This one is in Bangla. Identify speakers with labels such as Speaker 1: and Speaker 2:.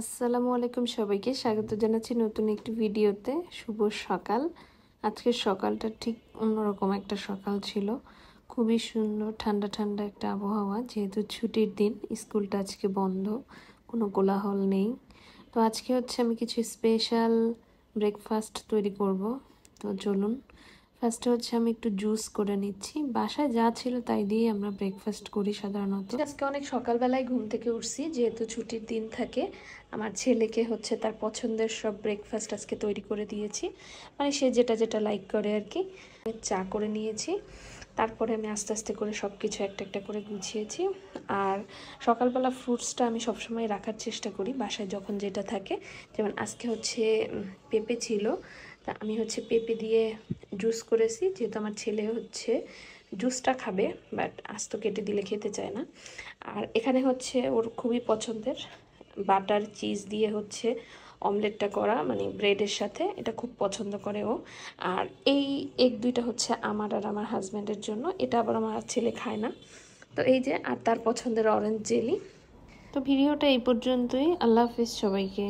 Speaker 1: আসসালামু আলাইকুম সবাইকে স্বাগত জানাচ্ছি নতুন একটি ভিডিওতে। শুভ সকাল। আজকের সকালটা ঠিক অন্যরকম একটা সকাল ছিল। খুবই সুন্দর ঠান্ডা ঠান্ডা একটা আবহাওয়া, যেহেতু ছুটির দিন, স্কুলটা আজকে বন্ধ, কোনো কোলাহল নেই। তো আজকে হচ্ছে আমি কিছু স্পেশাল ব্রেকফাস্ট তৈরি করব। তো চলুন, ফার্স্টে হচ্ছে আমি একটু জুস করে নিচ্ছি। বাসায় যা ছিল তাই দিয়ে আমরা ব্রেকফাস্ট করি সাধারণত। আজকে অনেক সকালবেলায় ঘুম থেকে উঠছি, যেহেতু ছুটির দিন থাকে। আমার ছেলেকে হচ্ছে তার পছন্দের সব ব্রেকফাস্ট আজকে তৈরি করে দিয়েছি, মানে সে যেটা যেটা লাইক করে আর কি। চা করে নিয়েছি, তারপরে আমি আস্তে আস্তে করে সব কিছু একটা একটা করে গুছিয়েছি। আর সকালবেলা ফ্রুটসটা আমি সবসময় রাখার চেষ্টা করি বাসায় যখন যেটা থাকে। যেমন আজকে হচ্ছে পেঁপে ছিল, তা আমি হচ্ছে পেঁপে দিয়ে জুস করেছি, যেহেতু আমার ছেলে হচ্ছে জুসটা খাবে, বাট আস্ত কেটে দিলে খেতে চায় না। আর এখানে হচ্ছে ওর খুবই পছন্দের বাটার চিজ দিয়ে হচ্ছে অমলেটটা করা, মানে ব্রেডের সাথে, এটা খুব পছন্দ করে ও। আর এই এগ দুইটা হচ্ছে আমার আর আমার হাজব্যান্ডের জন্য, এটা আবার আমার ছেলে খায় না। তো এই যে, আর তার পছন্দের অরেঞ্জ জেলি। তো ভিডিওটা এই পর্যন্তই। আল্লাহ হাফিজ সবাইকে।